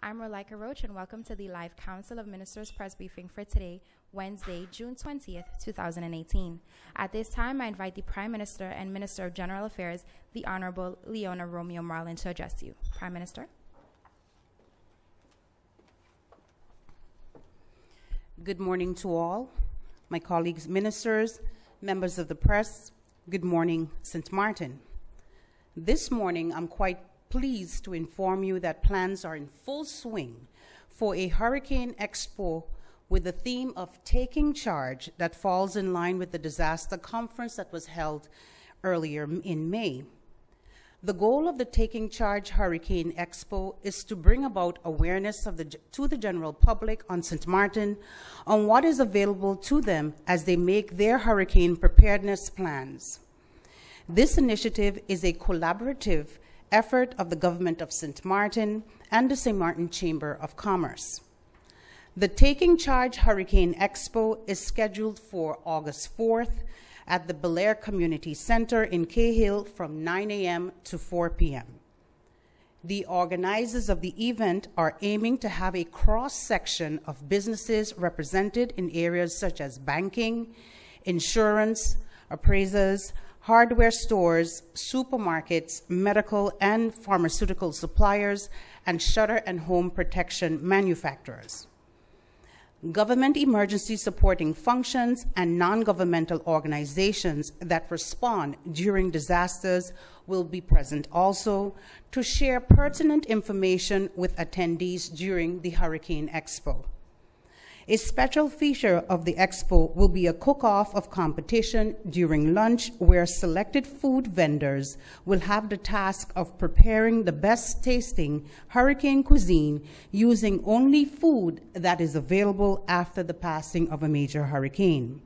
I'm Rolika Roach, and welcome to the live Council of Ministers press briefing for today, Wednesday, June 20th, 2018. At this time, I invite the Prime Minister and Minister of General Affairs, the Honorable Leona Romeo Marlin, to address you. Prime Minister. Good morning to all, my colleagues, ministers, members of the press. Good morning, St. Martin. This morning, I'm quite pleased to inform you that plans are in full swing for a Hurricane Expo with the theme of Taking Charge that falls in line with the disaster conference that was held earlier in May. The goal of the Taking Charge Hurricane Expo is to bring about awareness to the general public on St. Martin on what is available to them as they make their hurricane preparedness plans. This initiative is a collaborative effort of the government of St. Martin and the St. Martin Chamber of Commerce. The Taking Charge Hurricane Expo is scheduled for August 4th at the Bel Air Community Center in Cahill from 9 a.m. to 4 p.m. The organizers of the event are aiming to have a cross-section of businesses represented in areas such as banking, insurance, appraisers, hardware stores, supermarkets, medical and pharmaceutical suppliers, and shutter and home protection manufacturers. Government emergency supporting functions and non-governmental organizations that respond during disasters will be present also to share pertinent information with attendees during the Hurricane Expo. A special feature of the expo will be a cook-off of competition during lunch where selected food vendors will have the task of preparing the best tasting hurricane cuisine using only food that is available after the passing of a major hurricane.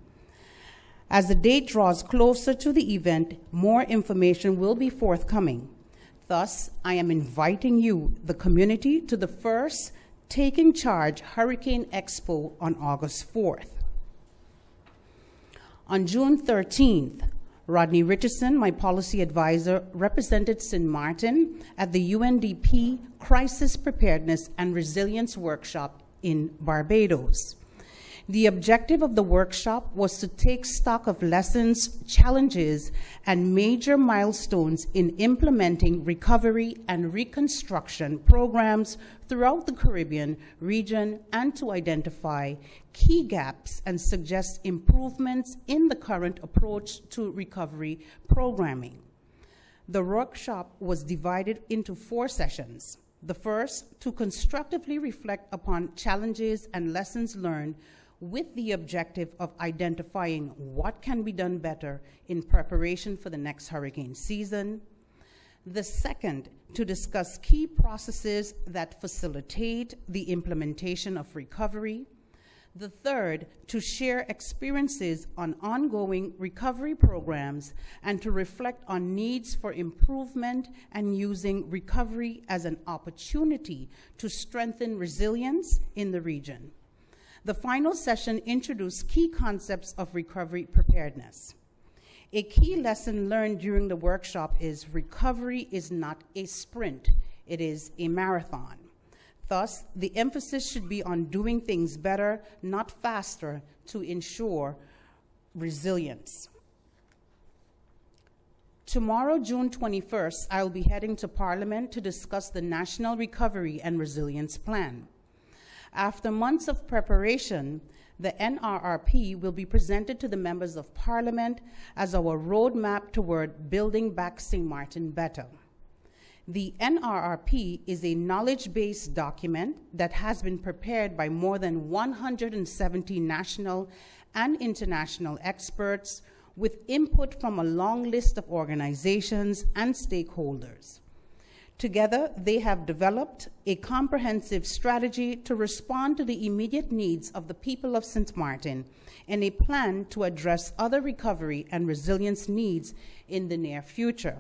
As the date draws closer to the event, more information will be forthcoming. Thus, I am inviting you, the community, to the first Taking Charge Hurricane Expo on August 4th. On June 13th, Rodney Richardson, my policy advisor, represented St. Martin at the UNDP Crisis Preparedness and Resilience Workshop in Barbados. The objective of the workshop was to take stock of lessons, challenges, and major milestones in implementing recovery and reconstruction programs throughout the Caribbean region and to identify key gaps and suggest improvements in the current approach to recovery programming. The workshop was divided into 4 sessions. The first, to constructively reflect upon challenges and lessons learned with the objective of identifying what can be done better in preparation for the next hurricane season. The second, to discuss key processes that facilitate the implementation of recovery. The third, to share experiences on ongoing recovery programs and to reflect on needs for improvement and using recovery as an opportunity to strengthen resilience in the region. The final session introduced key concepts of recovery preparedness. A key lesson learned during the workshop is recovery is not a sprint, it is a marathon. Thus, the emphasis should be on doing things better, not faster, to ensure resilience. Tomorrow, June 21st, I will be heading to Parliament to discuss the National Recovery and Resilience Plan. After months of preparation, the NRRP will be presented to the members of Parliament as our roadmap toward building back St. Martin better. The NRRP is a knowledge-based document that has been prepared by more than 170 national and international experts with input from a long list of organizations and stakeholders. Together, they have developed a comprehensive strategy to respond to the immediate needs of the people of St. Martin and a plan to address other recovery and resilience needs in the near future.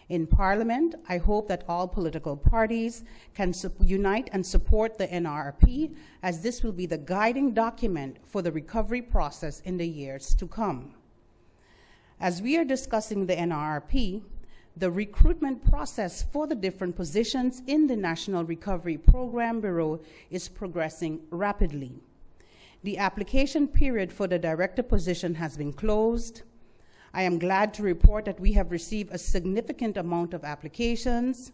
In Parliament, I hope that all political parties can unite and support the NRRP, as this will be the guiding document for the recovery process in the years to come. As we are discussing the NRRP, The recruitment process for the different positions in the National Recovery Program Bureau is progressing rapidly. The application period for the director position has been closed. I am glad to report that we have received a significant amount of applications.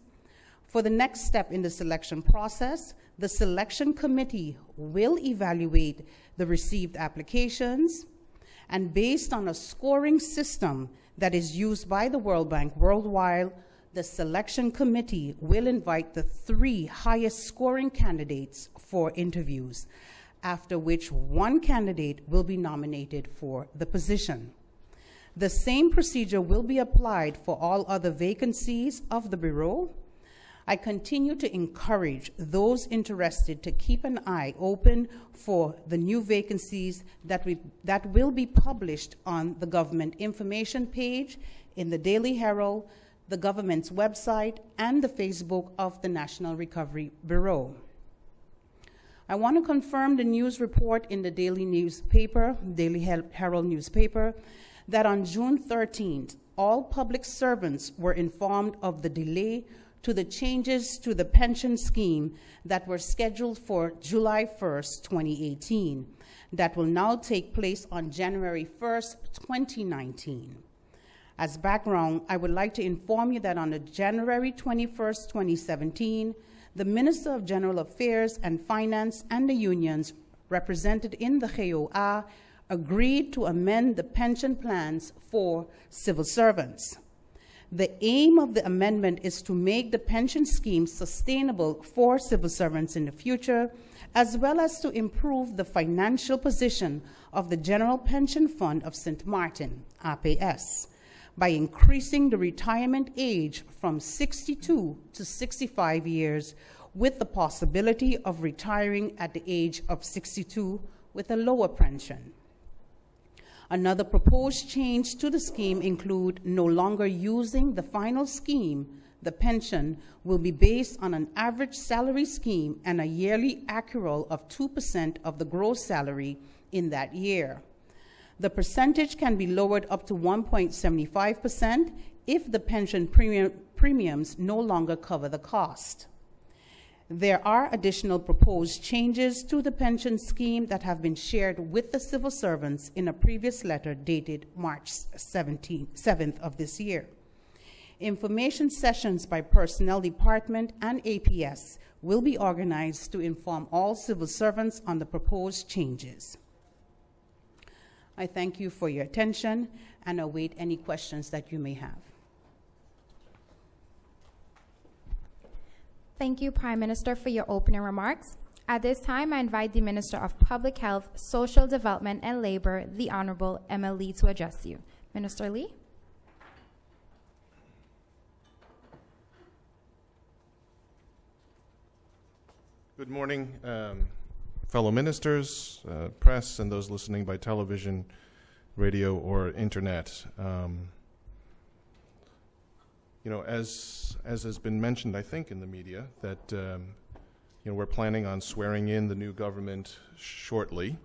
For the next step in the selection process, the selection committee will evaluate the received applications, and based on a scoring system that is used by the World Bank worldwide, the selection committee will invite the 3 highest scoring candidates for interviews, after which 1 candidate will be nominated for the position. The same procedure will be applied for all other vacancies of the Bureau. I continue to encourage those interested to keep an eye open for the new vacancies that will be published on the government information page, in the Daily Herald, the government's website, and the Facebook of the National Recovery Bureau. I want to confirm the news report in the Daily Herald newspaper, that on June 13th, all public servants were informed of the delay to the changes to the pension scheme that were scheduled for July 1st, 2018, that will now take place on January 1st, 2019. As background, I would like to inform you that on January 21st, 2017, the Minister of General Affairs and Finance and the unions represented in the GEOA agreed to amend the pension plans for civil servants. The aim of the amendment is to make the pension scheme sustainable for civil servants in the future, as well as to improve the financial position of the General Pension Fund of St. Martin, APS, by increasing the retirement age from 62 to 65 years, with the possibility of retiring at the age of 62 with a lower pension. Another proposed change to the scheme include no longer using the final scheme. The pension will be based on an average salary scheme and a yearly accrual of 2% of the gross salary in that year. The percentage can be lowered up to 1.75% if the pension premiums no longer cover the cost. There are additional proposed changes to the pension scheme that have been shared with the civil servants in a previous letter dated March 7th of this year. Information sessions by Personnel Department and APS will be organized to inform all civil servants on the proposed changes. I thank you for your attention and await any questions that you may have. Thank you, Prime Minister, for your opening remarks. At this time, I invite the Minister of Public Health, Social Development and Labor, the Honorable Emma Lee, to address you. Minister Lee. Good morning, fellow ministers, press, and those listening by television, radio, or internet. You know, as has been mentioned, I think, in the media, that you know, we're planning on swearing in the new government shortly,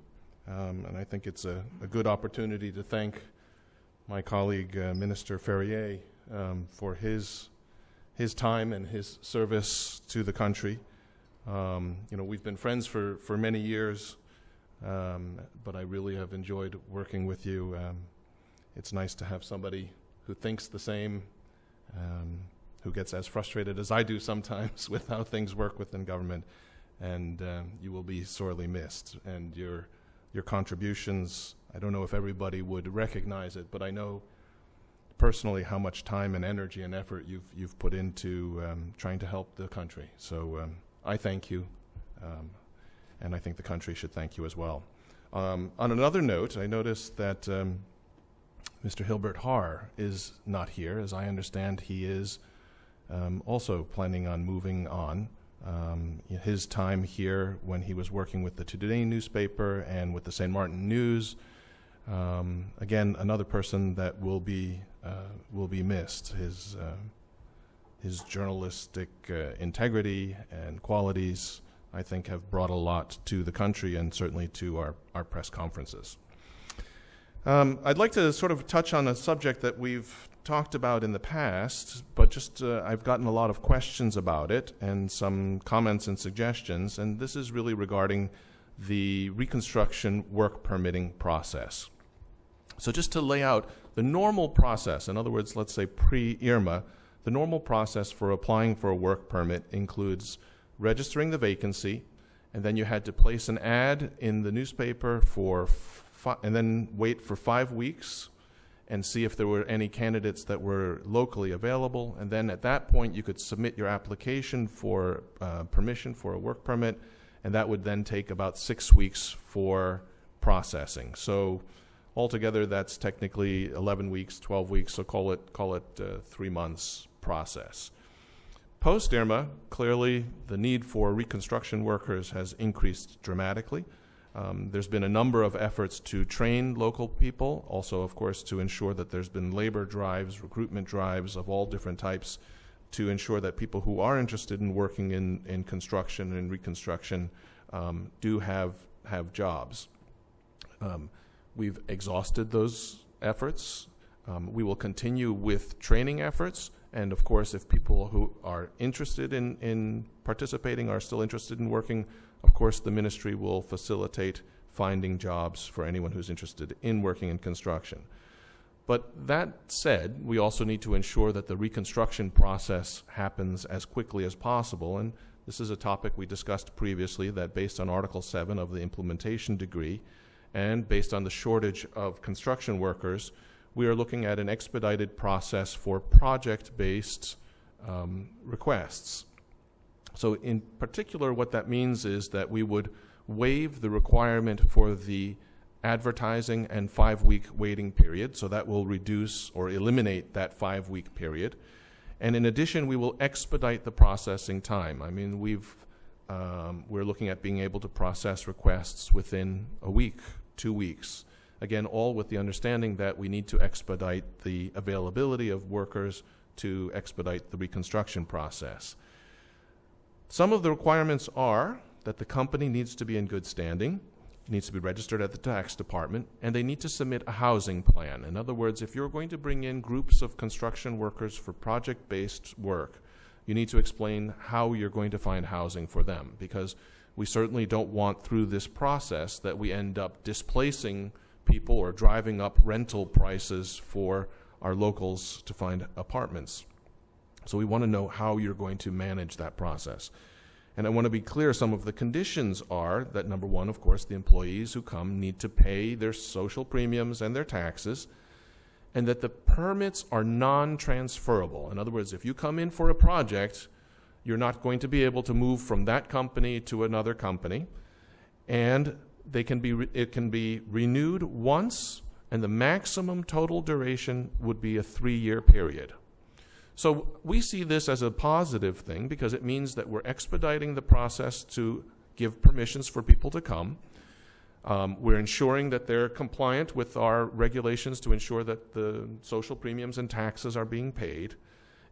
and I think it's a good opportunity to thank my colleague, Minister Ferrier, for his time and his service to the country. You know, we've been friends for many years, but I really have enjoyed working with you. It's nice to have somebody who thinks the same, who gets as frustrated as I do sometimes with how things work within government, and you will be sorely missed. And your contributions, I don't know if everybody would recognize it, but I know personally how much time and energy and effort you've put into trying to help the country. So I thank you, and I think the country should thank you as well. On another note, I noticed that Mr. Hilbert Haar is not here. As I understand, he is also planning on moving on. His time here when he was working with the Today newspaper and with the St. Martin News, again, another person that will be missed. His journalistic integrity and qualities, I think, have brought a lot to the country and certainly to our press conferences. I'd like to sort of touch on a subject that we've talked about in the past, but just I've gotten a lot of questions about it and some comments and suggestions, and this is really regarding the reconstruction work permitting process. So just to lay out the normal process, in other words, let's say pre-IRMA, the normal process for applying for a work permit includes registering the vacancy, and then you had to place an ad in the newspaper and then wait for 5 weeks and see if there were any candidates that were locally available. And then at that point, you could submit your application for permission for a work permit, and that would then take about 6 weeks for processing. So altogether, that's technically 11 weeks, 12 weeks, so call it 3 months process. Post-IRMA, clearly the need for reconstruction workers has increased dramatically. There's been a number of efforts to train local people, also, of course, to ensure that there's been labor drives, recruitment drives of all different types to ensure that people who are interested in working in construction and reconstruction do have jobs. We've exhausted those efforts. We will continue with training efforts. And of course, if people who are interested in participating are still interested in working, of course, the ministry will facilitate finding jobs for anyone who's interested in working in construction. But that said, we also need to ensure that the reconstruction process happens as quickly as possible. And this is a topic we discussed previously, that based on Article 7 of the implementation decree and based on the shortage of construction workers, we are looking at an expedited process for project-based requests. So in particular, what that means is that we would waive the requirement for the advertising and 5-week waiting period, so that will reduce or eliminate that 5-week period. And in addition, we will expedite the processing time. I mean, we're looking at being able to process requests within a week, 2 weeks. Again, all with the understanding that we need to expedite the availability of workers to expedite the reconstruction process. Some of the requirements are that the company needs to be in good standing, needs to be registered at the tax department, and they need to submit a housing plan. In other words, if you're going to bring in groups of construction workers for project-based work, you need to explain how you're going to find housing for them, because we certainly don't want through this process that we end up displacing people or driving up rental prices for our locals to find apartments. So we want to know how you're going to manage that process. And I want to be clear, some of the conditions are that, number one, of course, the employees who come need to pay their social premiums and their taxes, and that the permits are non-transferable. In other words, if you come in for a project, you're not going to be able to move from that company to another company, and it can be renewed once, and the maximum total duration would be a 3-year period. So we see this as a positive thing because it means that we're expediting the process to give permissions for people to come. We're ensuring that they're compliant with our regulations to ensure that the social premiums and taxes are being paid.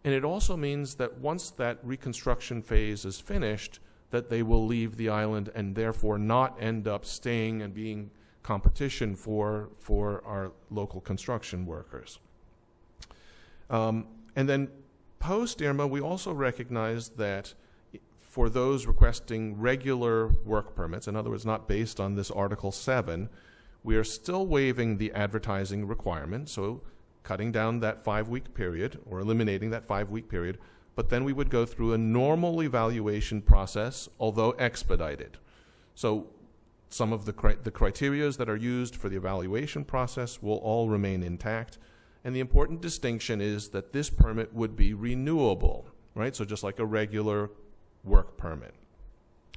And it also means that once that reconstruction phase is finished, that they will leave the island and therefore not end up staying and being competition for our local construction workers. And then post-IRMA, we also recognize that for those requesting regular work permits, in other words, not based on this Article 7, we are still waiving the advertising requirement, so cutting down that 5-week period or eliminating that 5-week period, but then we would go through a normal evaluation process, although expedited. So some of the criteria that are used for the evaluation process will all remain intact. And the important distinction is that this permit would be renewable, right? So just like a regular work permit.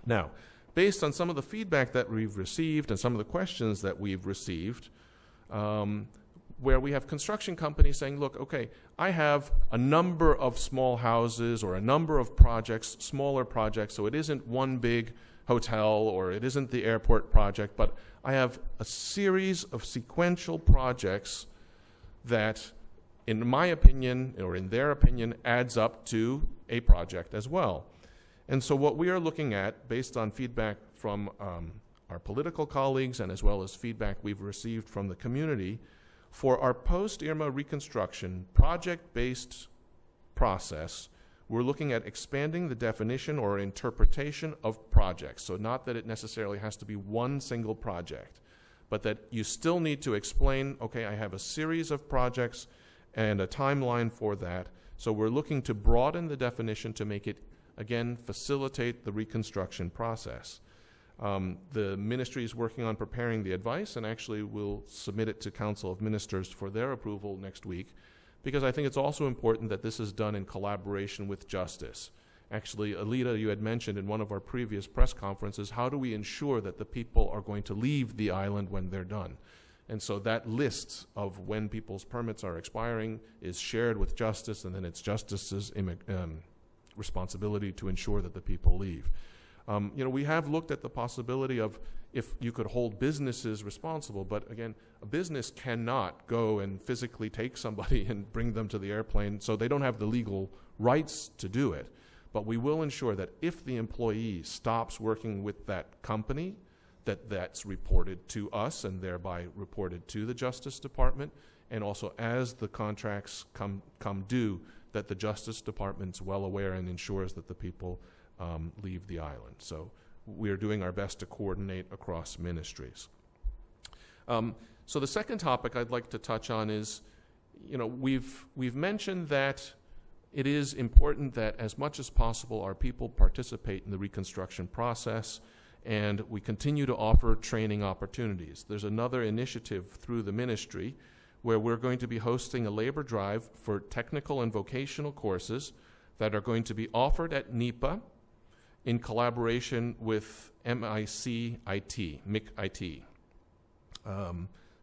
Now, based on some of the feedback that we've received and some of the questions that we've received, where we have construction companies saying, look, okay, I have a number of small houses or a number of projects, smaller projects, so it isn't one big hotel or it isn't the airport project, but I have a series of sequential projects that, in my opinion, or in their opinion, adds up to a project as well. And so what we are looking at, based on feedback from our political colleagues and as well as feedback we've received from the community, For our post-Irma reconstruction project-based process, we're looking at expanding the definition or interpretation of projects. So not that it necessarily has to be one single project, but that you still need to explain, okay, I have a series of projects and a timeline for that. So we're looking to broaden the definition to make it, again, facilitate the reconstruction process. The ministry is working on preparing the advice, and actually will submit it to Council of Ministers for their approval next week, because I think it's also important that this is done in collaboration with justice. Actually, Alita, you had mentioned in one of our previous press conferences, how do we ensure that the people are going to leave the island when they're done? And so that list of when people's permits are expiring is shared with justice, and then it's justice's responsibility to ensure that the people leave. We have looked at the possibility of if you could hold businesses responsible, but again, a business cannot go and physically take somebody and bring them to the airplane, so they don't have the legal rights to do it. But we will ensure that if the employee stops working with that company, that's reported to us and thereby reported to the Justice Department, and also as the contracts come due, that the Justice Department's well aware and ensures that the people leave the island. So we are doing our best to coordinate across ministries. So the second topic I'd like to touch on is, we've mentioned that it is important that as much as possible our people participate in the reconstruction process, and we continue to offer training opportunities. There's another initiative through the ministry where we're going to be hosting a labor drive for technical and vocational courses that are going to be offered at NEPA in collaboration with MIC IT.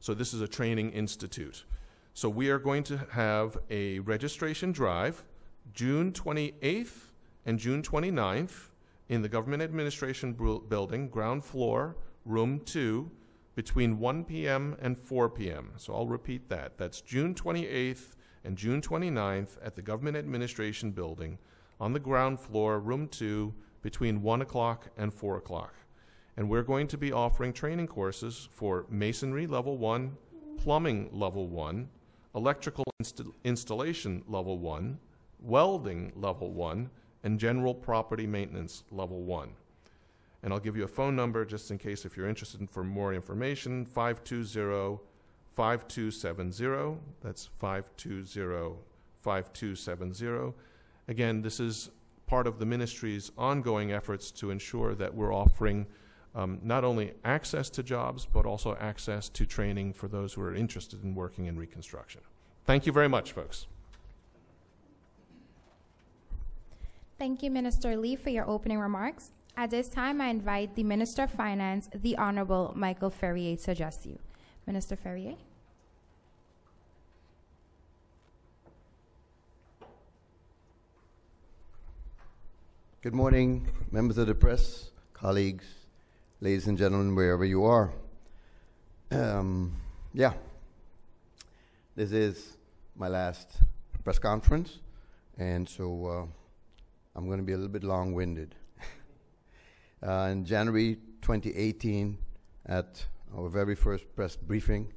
So this is a training institute. So we are going to have a registration drive June 28th and June 29th in the Government Administration Building, ground floor, room 2, between 1 p.m. and 4 p.m. So I'll repeat that. That's June 28th and June 29th at the Government Administration Building on the ground floor, room 2, between 1 o'clock and 4 o'clock. And we're going to be offering training courses for masonry level 1, plumbing level 1, electrical installation level 1, welding level 1, and general property maintenance level 1. And I'll give you a phone number just in case if you're interested in for more information, 520-5270. That's 520-5270. Again, this is part of the ministry's ongoing efforts to ensure that we're offering not only access to jobs, but also access to training for those who are interested in working in reconstruction. Thank you very much, folks. Thank you, Minister Lee, for your opening remarks. At this time, I invite the Minister of Finance, the Honorable Michael Ferrier, to address you. Minister Ferrier. Good morning, members of the press, colleagues, ladies and gentlemen, wherever you are. This is my last press conference, and so I'm going to be a little bit long-winded. In January 2018, at our very first press briefing,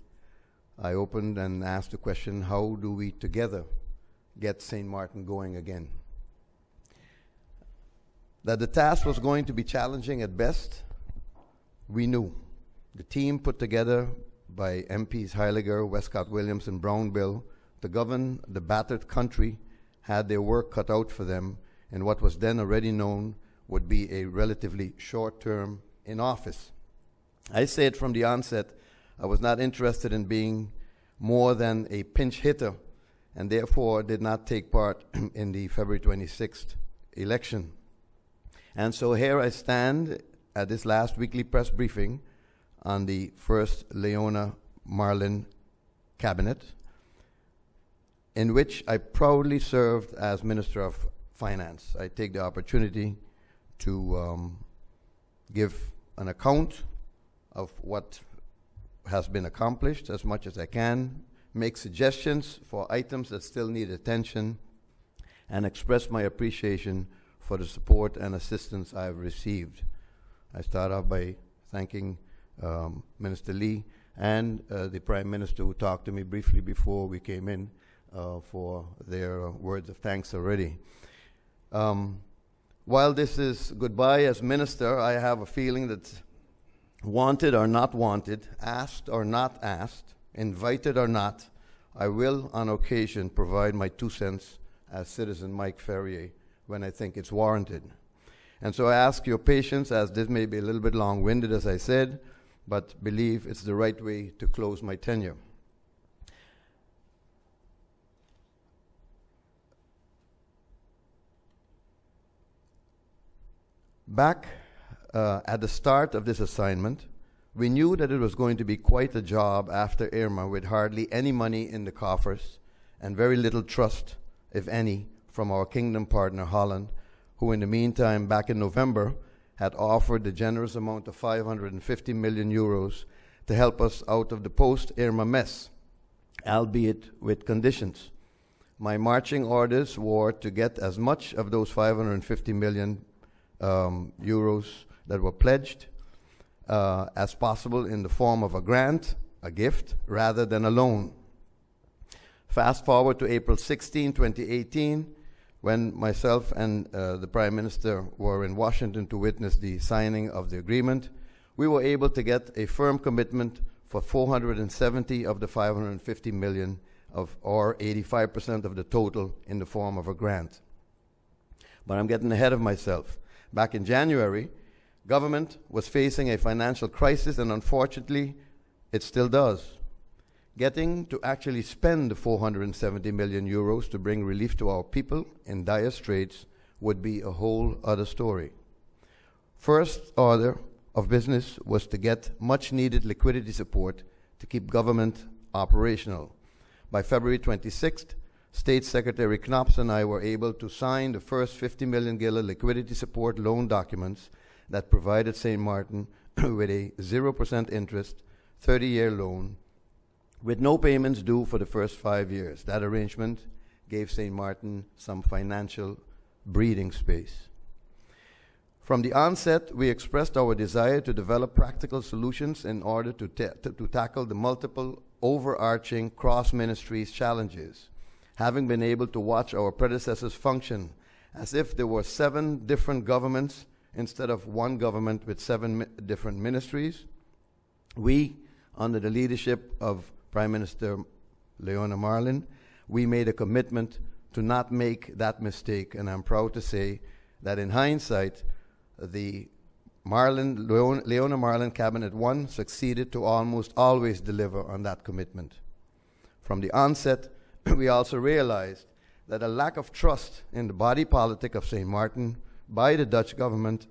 I opened and asked the question, how do we together get St. Martin going again? That the task was going to be challenging at best, we knew. The team put together by MPs Heiliger, Westcott Williams, and Brownbill to govern the battered country had their work cut out for them in what was then already known would be a relatively short term in office. I said from the onset I was not interested in being more than a pinch hitter, and therefore did not take part in the February 26th election. And so here I stand at this last weekly press briefing on the first Leona Marlin cabinet, in which I proudly served as Minister of Finance. I take the opportunity to give an account of what has been accomplished as much as I can, make suggestions for items that still need attention, and express my appreciation for the support and assistance I've received. I start off by thanking Minister Lee and the Prime Minister, who talked to me briefly before we came in, for their words of thanks already. While this is goodbye as Minister, I have a feeling that wanted or not wanted, asked or not asked, invited or not, I will on occasion provide my 2 cents as Citizen Mike Ferrier when I think it's warranted. And so I ask your patience, as this may be a little bit long-winded, as I said, but believe it's the right way to close my tenure. Back at the start of this assignment, we knew that it was going to be quite a job after Irma, with hardly any money in the coffers and very little trust, if any, from our kingdom partner Holland, who in the meantime, back in November, had offered the generous amount of 550 million euros to help us out of the post-Irma mess, albeit with conditions. My marching orders were to get as much of those 550 million euros that were pledged as possible in the form of a grant, a gift, rather than a loan. Fast forward to April 16, 2018, when myself and the Prime Minister were in Washington to witness the signing of the agreement, we were able to get a firm commitment for 470 of the 550 million, or 85% of the total, in the form of a grant. But I'm getting ahead of myself. Back in January, government was facing a financial crisis, and unfortunately, it still does. Getting to actually spend the 470 million euros to bring relief to our people in dire straits would be a whole other story. First order of business was to get much needed liquidity support to keep government operational. By February 26th, State Secretary Knops and I were able to sign the first 50 million Gila liquidity support loan documents that provided St. Martin with a 0% interest, 30-year loan with no payments due for the first 5 years. That arrangement gave St. Martin some financial breathing space. From the onset, we expressed our desire to develop practical solutions in order to tackle the multiple overarching cross-ministries challenges, having been able to watch our predecessors function as if there were 7 different governments instead of one government with 7 different ministries. We, under the leadership of Prime Minister Leona Marlin, we made a commitment to not make that mistake, and I'm proud to say that in hindsight, the Leona Marlin Cabinet 1 succeeded to almost always deliver on that commitment. From the onset, we also realized that a lack of trust in the body politic of St. Martin by the Dutch government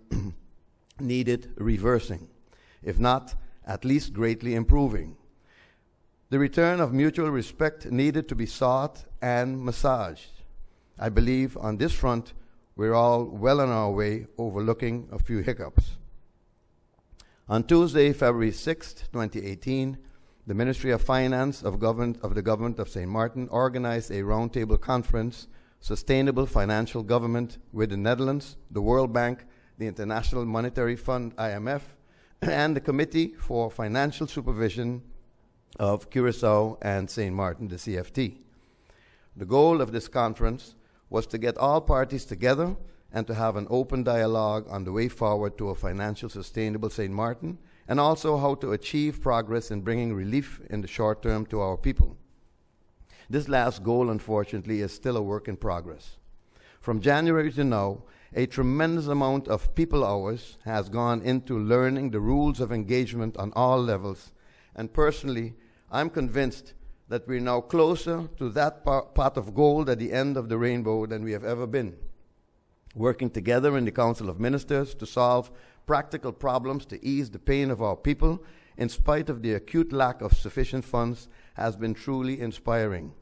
needed reversing, if not at least greatly improving. The return of mutual respect needed to be sought and massaged. I believe on this front, we're all well on our way, overlooking a few hiccups. On Tuesday, February 6, 2018, the Ministry of Finance of the Government of St. Martin organized a roundtable conference, Sustainable Financial Government, with the Netherlands, the World Bank, the International Monetary Fund, IMF, and the Committee for Financial Supervision of Curaçao and St. Martin, the CFT. The goal of this conference was to get all parties together and to have an open dialogue on the way forward to a financial sustainable St. Martin, and also how to achieve progress in bringing relief in the short term to our people. This last goal, unfortunately, is still a work in progress. From January to now, a tremendous amount of people hours has gone into learning the rules of engagement on all levels, and personally, I'm convinced that we're now closer to that pot of gold at the end of the rainbow than we have ever been. Working together in the Council of Ministers to solve practical problems to ease the pain of our people, in spite of the acute lack of sufficient funds, has been truly inspiring.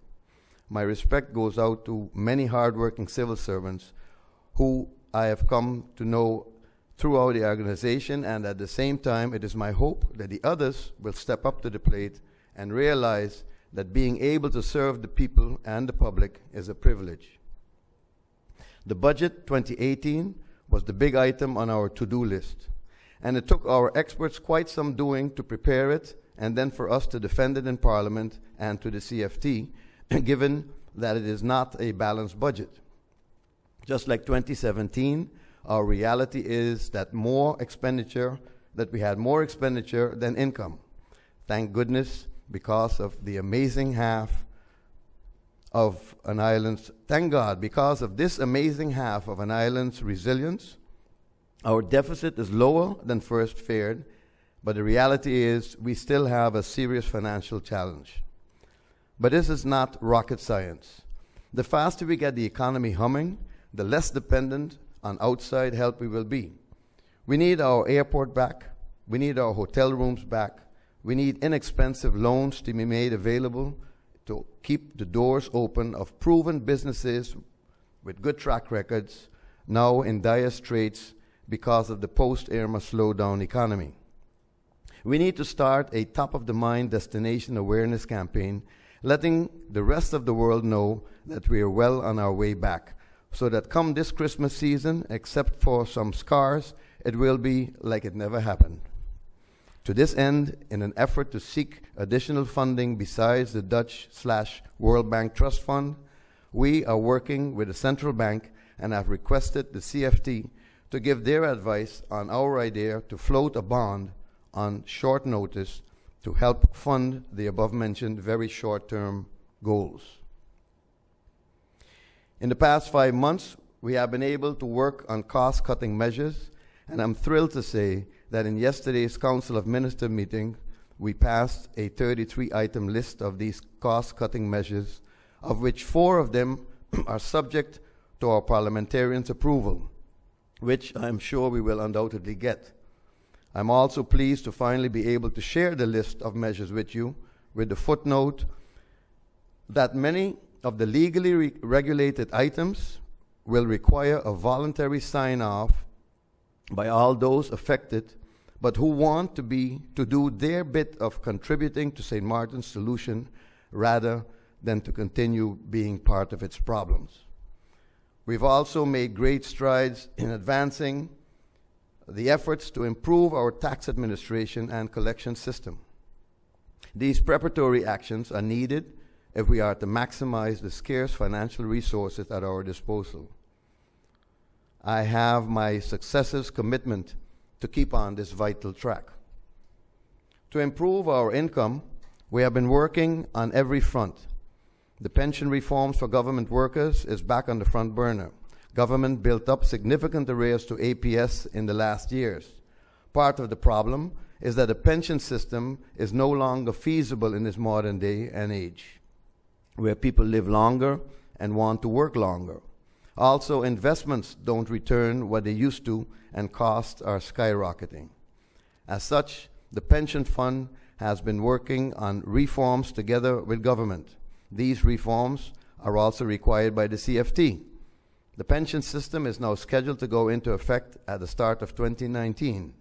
My respect goes out to many hardworking civil servants who I have come to know throughout the organization, and at the same time, it is my hope that the others will step up to the plate and realize that being able to serve the people and the public is a privilege. The budget 2018 was the big item on our to-do list, and it took our experts quite some doing to prepare it and then for us to defend it in Parliament and to the CFT, given that it is not a balanced budget. Just like 2017, our reality is that we had more expenditure than income. Thank goodness, because of the amazing half of an island's, thank God, because of this amazing half of an island's resilience, our deficit is lower than first feared, but the reality is we still have a serious financial challenge. But this is not rocket science. The faster we get the economy humming, the less dependent on outside help we will be. We need our airport back. We need our hotel rooms back. We need inexpensive loans to be made available to keep the doors open of proven businesses with good track records now in dire straits because of the post-Irma slowdown economy. We need to start a top-of-the-mind destination awareness campaign, letting the rest of the world know that we are well on our way back, so that come this Christmas season, except for some scars, it will be like it never happened. To this end, in an effort to seek additional funding besides the Dutch/World Bank Trust Fund, we are working with the central bank and have requested the CFT to give their advice on our idea to float a bond on short notice to help fund the above-mentioned very short-term goals. In the past 5 months, we have been able to work on cost-cutting measures, and I'm thrilled to say that in yesterday's Council of Ministers meeting, we passed a 33-item list of these cost-cutting measures, of which 4 of them are subject to our parliamentarians' approval, which I'm sure we will undoubtedly get. I'm also pleased to finally be able to share the list of measures with you, with the footnote that many of the legally regulated items will require a voluntary sign-off by all those affected, but who want to do their bit of contributing to St. Martin's solution rather than to continue being part of its problems. We've also made great strides in advancing the efforts to improve our tax administration and collection system. These preparatory actions are needed if we are to maximize the scarce financial resources at our disposal. I have my successors' commitment to keep on this vital track. To improve our income, we have been working on every front. The pension reforms for government workers is back on the front burner. Government built up significant arrears to APS in the last years. Part of the problem is that the pension system is no longer feasible in this modern day and age, where people live longer and want to work longer. Also, investments don't return what they used to, and costs are skyrocketing. As such, the pension fund has been working on reforms together with government. These reforms are also required by the CFT. The pension system is now scheduled to go into effect at the start of 2019.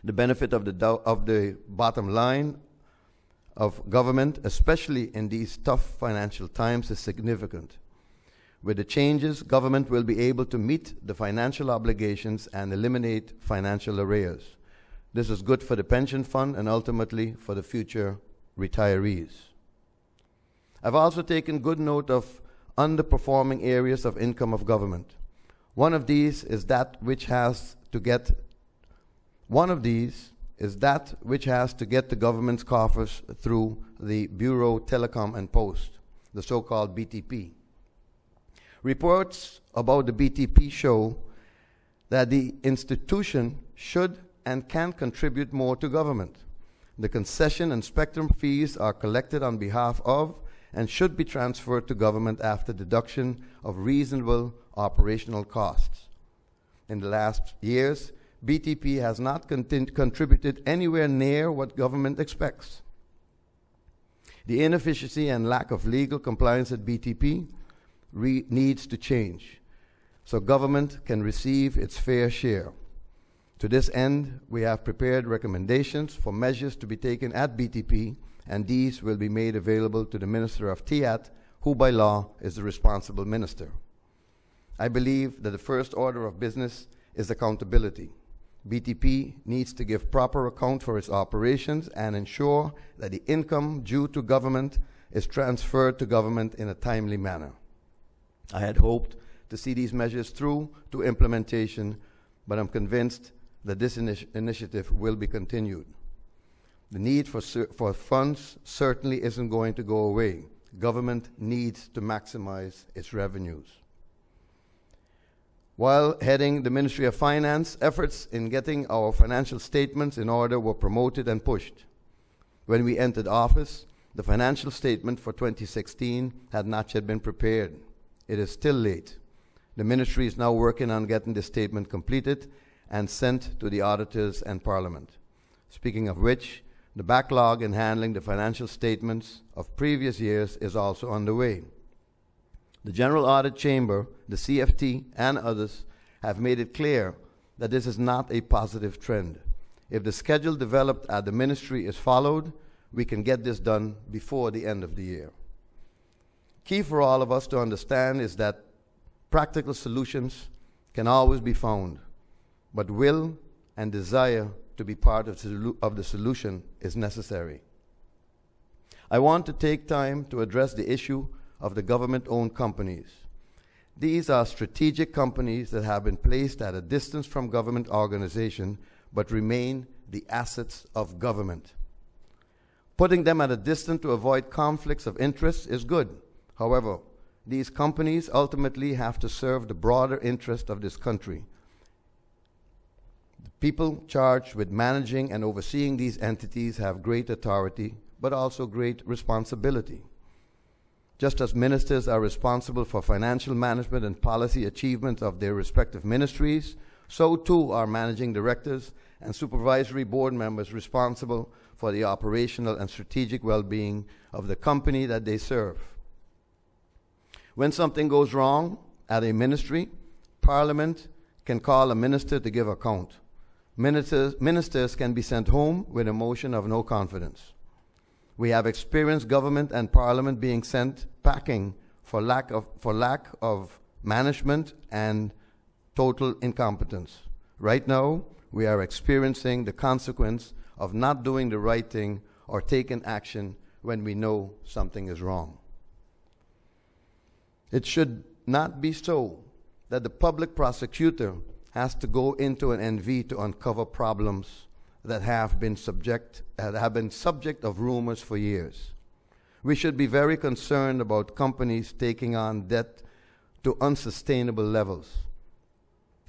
The benefit of the bottom line of government, especially in these tough financial times, is significant. With the changes, government will be able to meet the financial obligations and eliminate financial arrears. This is good for the pension fund and ultimately for the future retirees. I've also taken good note of underperforming areas of income of government. One of these is that which has to get the government's coffers through the Bureau Telecom and Post, the so-called BTP. Reports about the BTP show that the institution should and can contribute more to government. The concession and spectrum fees are collected on behalf of and should be transferred to government after deduction of reasonable operational costs. In the last years, BTP has not contributed anywhere near what government expects. The inefficiency and lack of legal compliance at BTP needs to change so government can receive its fair share. To this end, we have prepared recommendations for measures to be taken at BTP, and these will be made available to the Minister of TIAT, who by law is the responsible minister. I believe that the first order of business is accountability. BTP needs to give proper account for its operations and ensure that the income due to government is transferred to government in a timely manner. I had hoped to see these measures through to implementation, but I'm convinced that this initiative will be continued. The need for funds certainly isn't going to go away. Government needs to maximize its revenues. While heading the Ministry of Finance, efforts in getting our financial statements in order were promoted and pushed. When we entered office, the financial statement for 2016 had not yet been prepared. It is still late. The Ministry is now working on getting the statement completed and sent to the auditors and Parliament. Speaking of which, the backlog in handling the financial statements of previous years is also underway. The General Audit Chamber, the CFT, and others have made it clear that this is not a positive trend. If the schedule developed at the Ministry is followed, we can get this done before the end of the year. Key for all of us to understand is that practical solutions can always be found, but will and desire to be part of the solution is necessary. I want to take time to address the issue of the government-owned companies. These are strategic companies that have been placed at a distance from government organization but remain the assets of government. Putting them at a distance to avoid conflicts of interest is good. However, these companies ultimately have to serve the broader interest of this country. The people charged with managing and overseeing these entities have great authority, but also great responsibility. Just as ministers are responsible for financial management and policy achievement of their respective ministries, so too are managing directors and supervisory board members responsible for the operational and strategic well-being of the company that they serve. When something goes wrong at a ministry, Parliament can call a minister to give account. Ministers can be sent home with a motion of no confidence. We have experienced government and Parliament being sent packing for lack of management and total incompetence. Right now, we are experiencing the consequence of not doing the right thing or taking action when we know something is wrong. It should not be so that the public prosecutor has to go into an NV to uncover problems that have been subject of rumors for years. We should be very concerned about companies taking on debt to unsustainable levels.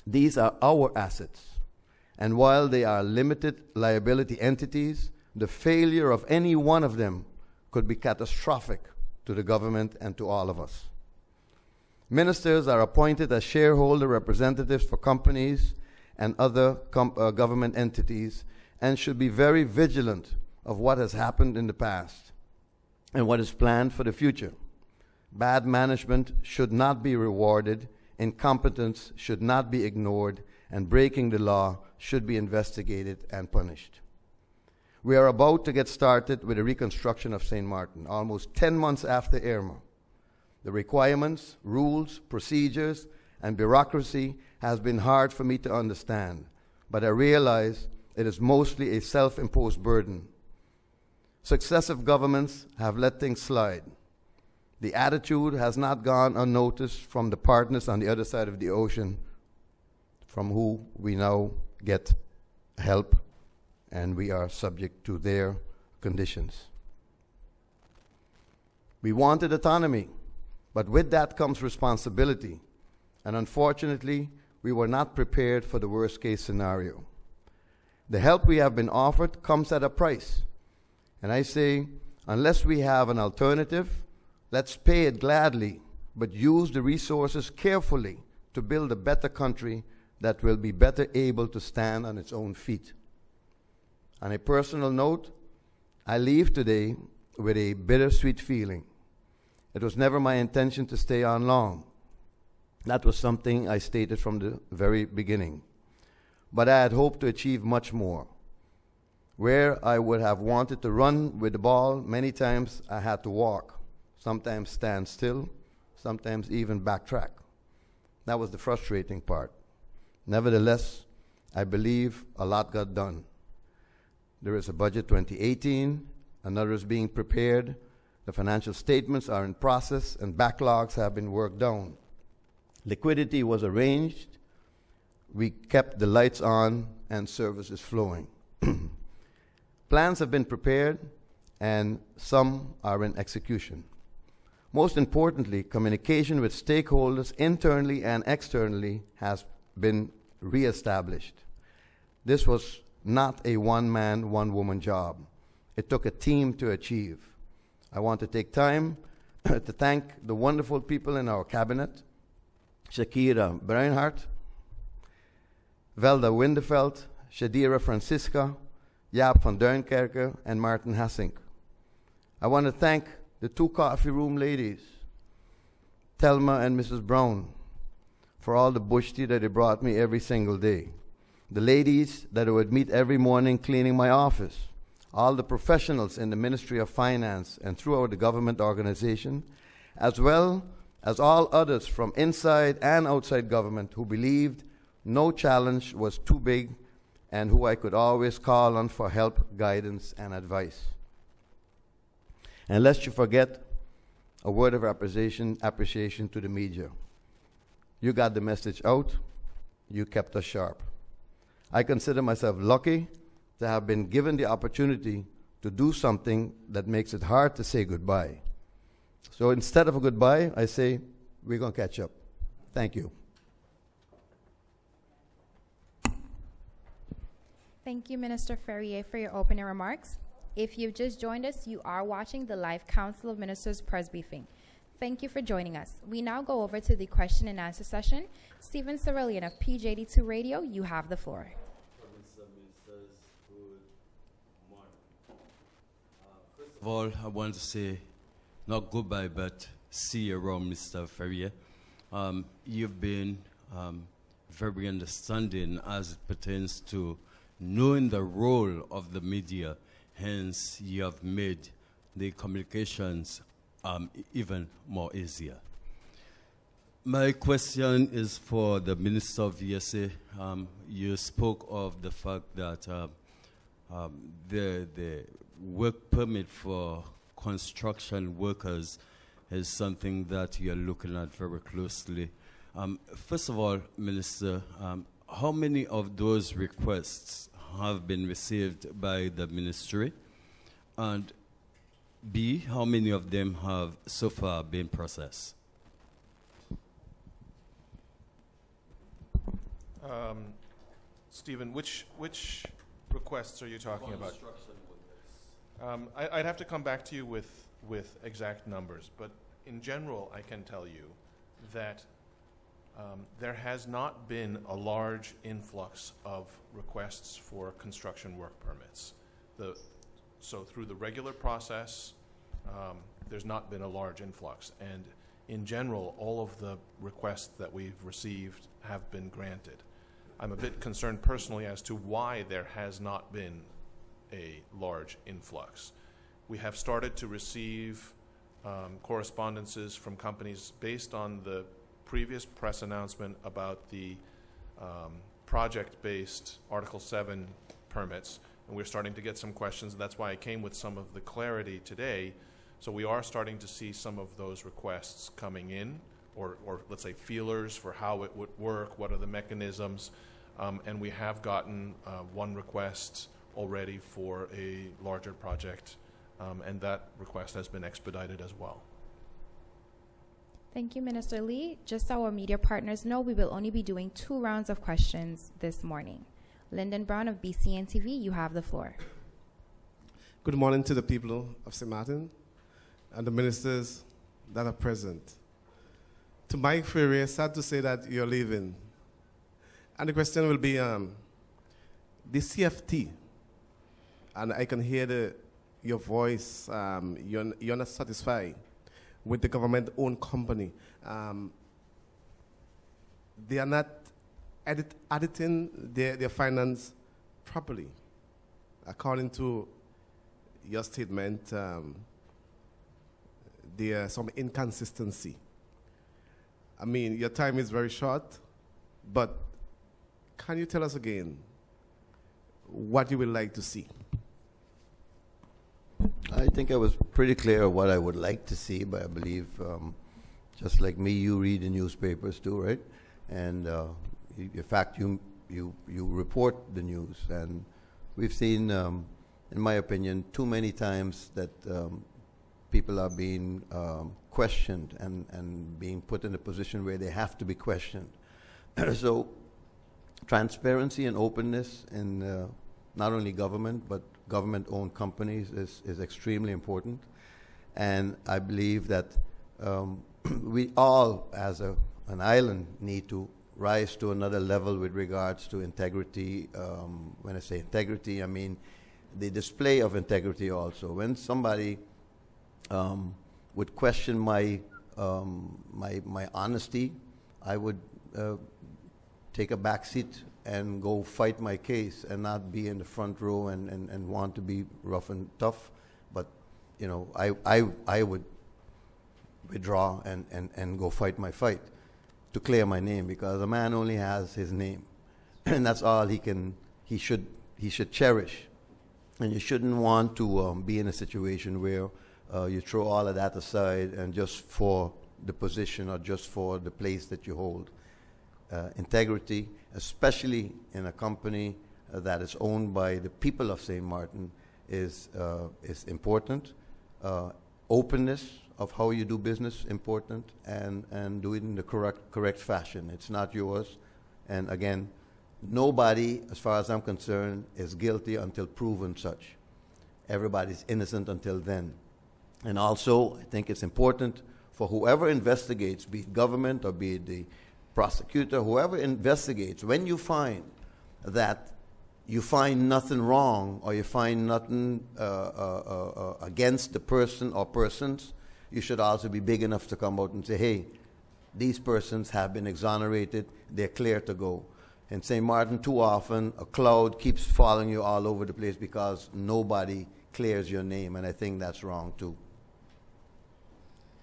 These are our assets, and while they are limited liability entities, the failure of any one of them could be catastrophic to the government and to all of us. Ministers are appointed as shareholder representatives for companies and other government entities and should be very vigilant of what has happened in the past and what is planned for the future. Bad management should not be rewarded, incompetence should not be ignored, and breaking the law should be investigated and punished. We are about to get started with the reconstruction of St. Martin, almost 10 months after Irma. The requirements, rules, procedures, and bureaucracy has been hard for me to understand, but I realize it is mostly a self-imposed burden. Successive governments have let things slide. The attitude has not gone unnoticed from the partners on the other side of the ocean, from who we now get help, and we are subject to their conditions. We wanted autonomy, but with that comes responsibility, and unfortunately, we were not prepared for the worst-case scenario. The help we have been offered comes at a price, and I say, unless we have an alternative, let's pay it gladly, but use the resources carefully to build a better country that will be better able to stand on its own feet. On a personal note, I leave today with a bittersweet feeling. It was never my intention to stay on long. That was something I stated from the very beginning. But I had hoped to achieve much more. Where I would have wanted to run with the ball, many times I had to walk, sometimes stand still, sometimes even backtrack. That was the frustrating part. Nevertheless, I believe a lot got done. There is a budget 2018, another is being prepared. The financial statements are in process and backlogs have been worked down. Liquidity was arranged. We kept the lights on and services flowing. Plans have been prepared and some are in execution. Most importantly, communication with stakeholders internally and externally has been reestablished. This was not a one-man, one-woman job. It took a team to achieve. I want to take time to thank the wonderful people in our cabinet, Shakira Breinhart, Velda Windeveld, Shadira Francisca, Jaap van Duinkerke, and Martin Hassink. I want to thank the two coffee room ladies, Thelma and Mrs. Brown, for all the bush tea that they brought me every single day. The ladies that I would meet every morning cleaning my office, all the professionals in the Ministry of Finance and throughout the government organization, as well as all others from inside and outside government who believed no challenge was too big and who I could always call on for help, guidance, and advice. And lest you forget, a word of appreciation to the media. You got the message out, you kept us sharp. I consider myself lucky to have been given the opportunity to do something that makes it hard to say goodbye. So instead of a goodbye, I say, we're going to catch up. Thank you. Thank you, Minister Ferrier, for your opening remarks. If you've just joined us, you are watching the live Council of Ministers press briefing. Thank you for joining us. We now go over to the question and answer session. Stephen Cerulean of PJD2 Radio, you have the floor. First of all, I want to say not goodbye, but see you around, Mr. Ferrier. You've been very understanding as it pertains to knowing the role of the media. Hence, you have made the communications even more easier. My question is for the Minister of VSA. You spoke of the fact that the work permit for construction workers is something that you're looking at very closely. First of all, Minister, how many of those requests have been received by the ministry? And B, how many of them have so far been processed? Stephen, which requests are you talking about? I'd have to come back to you with exact numbers, but in general, I can tell you that there has not been a large influx of requests for construction work permits. So through the regular process, there's not been a large influx. And in general, all of the requests that we've received have been granted. I'm a bit concerned personally as to why there has not been a large influx. We have started to receive correspondences from companies based on the previous press announcement about the project-based Article 7 permits, and we're starting to get some questions, and that's why I came with some of the clarity today. So we are starting to see some of those requests coming in, or let's say feelers for how it would work, what are the mechanisms, and we have gotten one request already for a larger project, and that request has been expedited as well. Thank you, Minister Lee. Just so our media partners know, we will only be doing 2 rounds of questions this morning. Lyndon Brown of BCN TV, you have the floor. Good morning to the people of St. Martin and the ministers that are present. To Mike Ferrier, sad to say that you're leaving. And the question will be the CFT. And I can hear your voice, you're not satisfied with the government-owned company. They are not auditing their finance properly. According to your statement, there are some inconsistency. I mean, your time is very short, but can you tell us again what you would like to see? I think I was pretty clear what I would like to see, but I believe, just like me, you read the newspapers too, right? And in fact, you report the news, and we've seen, in my opinion, too many times that people are being questioned and being put in a position where they have to be questioned. So, transparency and openness in not only government but government-owned companies is extremely important, and I believe that we all, as an island, need to rise to another level with regards to integrity. When I say integrity, I mean the display of integrity also. When somebody would question my honesty, I would take a back seat and go fight my case and not be in the front row and want to be rough and tough. But, you know, I would withdraw and go fight my fight to clear my name, because a man only has his name. And that's all he should cherish. And you shouldn't want to be in a situation where you throw all of that aside and just for the position or just for the place that you hold. Integrity, especially in a company that is owned by the people of St. Martin, is important. Openness of how you do business, important, and do it in the correct fashion. It's not yours. And again, nobody, as far as I'm concerned, is guilty until proven such. Everybody's innocent until then. And also, I think it's important for whoever investigates, be it government or be it the prosecutor, whoever investigates, when you find that you find nothing wrong or you find nothing against the person or persons, you should also be big enough to come out and say, hey, these persons have been exonerated, they're clear to go. In St. Martin, too often, a cloud keeps following you all over the place because nobody clears your name, and I think that's wrong too.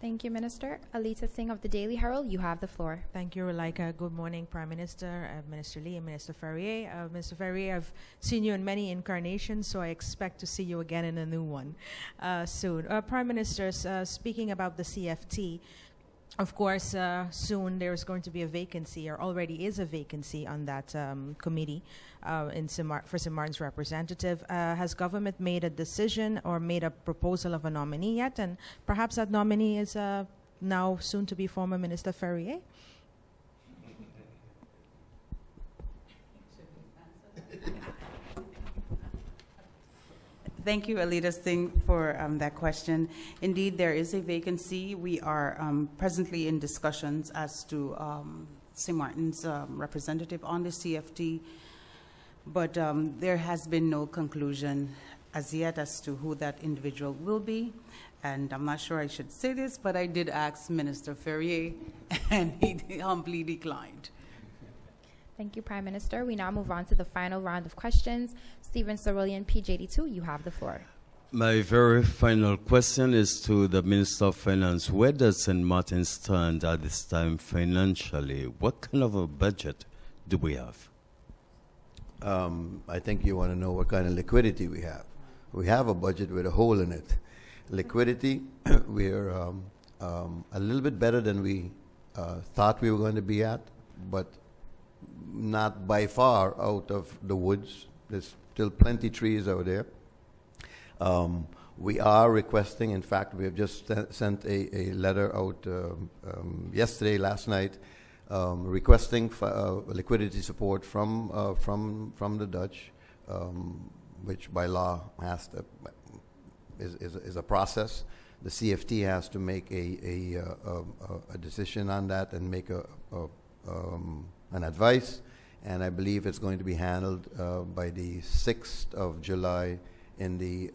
Thank you, Minister. Alita Singh of the Daily Herald, you have the floor. Thank you, Relaika. Good morning, Prime Minister, Minister Lee, and Minister Ferrier. Minister Ferrier, I've seen you in many incarnations, so I expect to see you again in a new one soon. Prime Minister, speaking about the CFT, of course, soon there's going to be a vacancy, or already is a vacancy on that committee for St. Martin's representative. Has government made a decision or made a proposal of a nominee yet? And perhaps that nominee is now soon to be former Minister Ferrier? Thank you, Alita Singh, for that question. Indeed, there is a vacancy. We are presently in discussions as to St. Martin's representative on the CFT, but there has been no conclusion as yet as to who that individual will be. And I'm not sure I should say this, but I did ask Minister Ferrier, and he humbly declined. Thank you, Prime Minister. We now move on to the final round of questions. Stephen Cerulean, PJD2, you have the floor. My very final question is to the Minister of Finance. Where does St. Martin stand at this time financially? What kind of a budget do we have? I think you want to know what kind of liquidity we have. We have a budget with a hole in it. Liquidity, we're a little bit better than we thought we were going to be at, but not by far out of the woods. There's still plenty trees out there. We are requesting, in fact, we have just sent a letter out yesterday, last night, requesting liquidity support from the Dutch, which by law has to, is a process. The CFT has to make a decision on that and make an advice, and I believe it's going to be handled by the 6th of July in the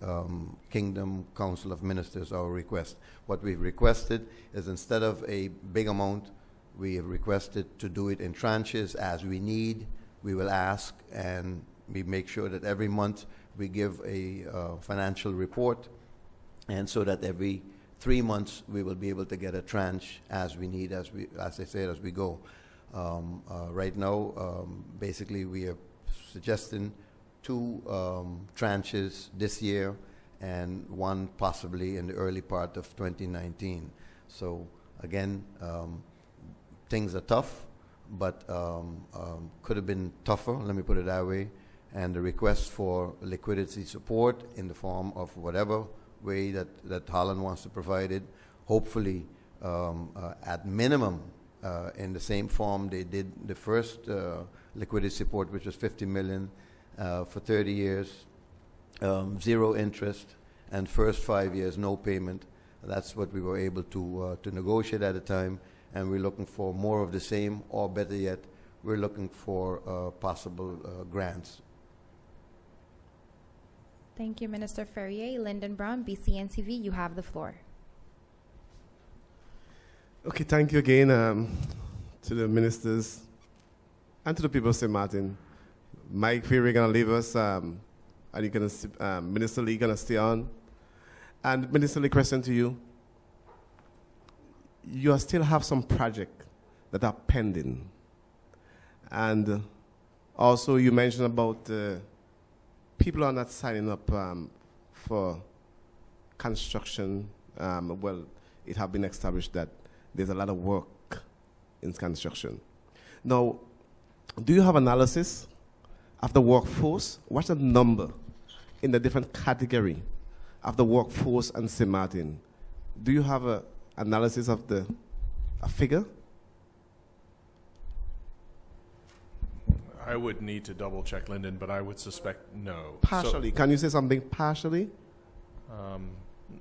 Kingdom Council of Ministers, our request. What we've requested is, instead of a big amount, we have requested to do it in tranches as we need. We will ask, and we make sure that every month we give a financial report, and so that every 3 months we will be able to get a tranche as we need, as I said, as we go. Right now, basically, we are suggesting 2 tranches this year and 1 possibly in the early part of 2019. So again, things are tough, but could have been tougher, let me put it that way. And the request for liquidity support in the form of whatever way that Holland wants to provide it, hopefully at minimum in the same form they did the first liquidity support, which was $50 million for 30 years, 0 interest, and first 5 years no payment. That's what we were able to negotiate at the time, and we're looking for more of the same, or better yet, we're looking for possible grants. Thank you, Minister Ferrier. Lyndon Brown, BCN TV, you have the floor. Okay, thank you again to the ministers and to the people of St. Martin. Mike Ferrier going to leave us, and you're going to, Minister Lee going to stay on. And Minister Lee, question to you. You still have some projects that are pending. And also you mentioned about people are not signing up for construction. Well, it has been established that there's a lot of work in construction. Now, do you have analysis of the workforce? What's the number in the different category of the workforce in St. Martin? Do you have an analysis of a figure? I would need to double check, Lyndon, but I would suspect no. Partially. Can you say something partially?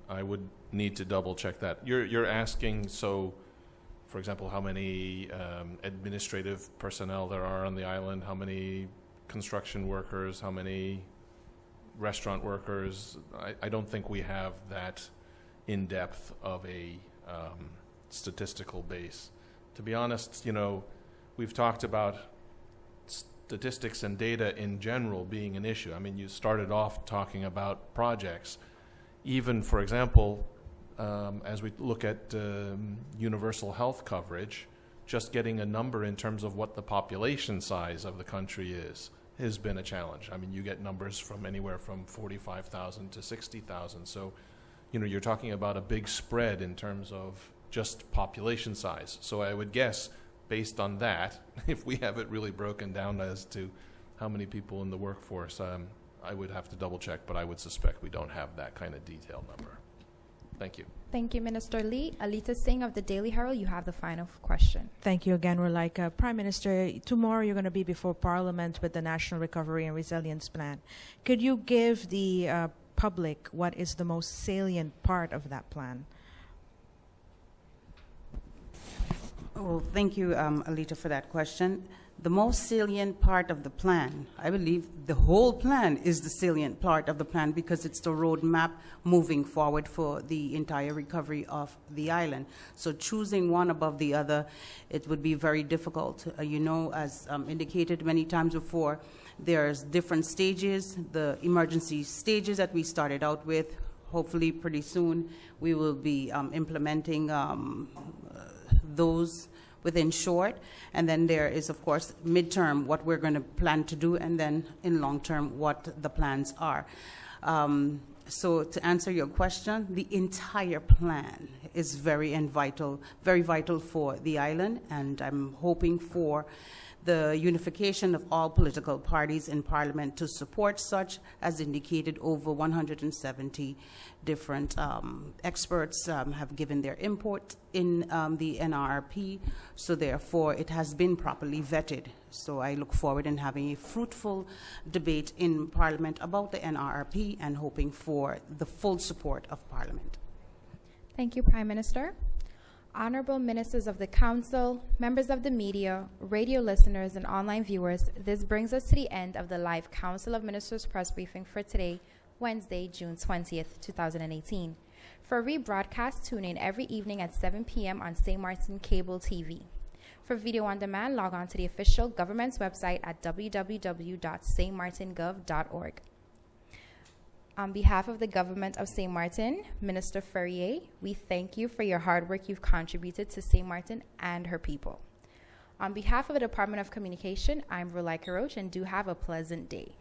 I would need to double check that. You're asking, so, for example, how many administrative personnel there are on the island, how many construction workers, how many restaurant workers. I don't think we have that in depth of a statistical base. To be honest, you know, we've talked about statistics and data in general being an issue. I mean, you started off talking about projects. Even, for example, as we look at universal health coverage, just getting a number in terms of what the population size of the country is has been a challenge. I mean, you get numbers from anywhere from 45,000 to 60,000. So, you know, you're talking about a big spread in terms of just population size. So I would guess, based on that, if we have it really broken down as to how many people in the workforce, I would have to double check, but I would suspect we don't have that kind of detailed number. Thank you. Thank you, Minister Lee. Alita Singh of the Daily Herald, you have the final question. Thank you again, Rolika. Prime Minister, tomorrow you're going to be before Parliament with the National Recovery and Resilience Plan. Could you give the public what is the most salient part of that plan? Well, thank you, Alita, for that question. The most salient part of the plan, I believe the whole plan is the salient part of the plan because it's the roadmap moving forward for the entire recovery of the island. So choosing one above the other, it would be very difficult. You know, as indicated many times before, there's different stages, the emergency stages that we started out with. Hopefully pretty soon we will be implementing those within short, and then there is, of course, midterm, what we're going to plan to do, and then in long term, what the plans are. So to answer your question, the entire plan is very vital for the island, and I'm hoping for the unification of all political parties in Parliament to support such, as indicated. Over 170 different experts have given their input in the NRRP, so therefore it has been properly vetted. So I look forward in having a fruitful debate in Parliament about the NRRP and hoping for the full support of Parliament. Thank you, Prime Minister. Honorable Ministers of the Council, members of the media, radio listeners, and online viewers, this brings us to the end of the live Council of Ministers press briefing for today, Wednesday, June 20th, 2018. For rebroadcast, tune in every evening at 7 p.m. on St. Martin Cable TV. For video on demand, log on to the official government's website at www.stmartingov.org. On behalf of the government of St. Martin, Minister Ferrier, we thank you for your hard work you've contributed to St. Martin and her people. On behalf of the Department of Communication, I'm Rulaika Roach, and do have a pleasant day.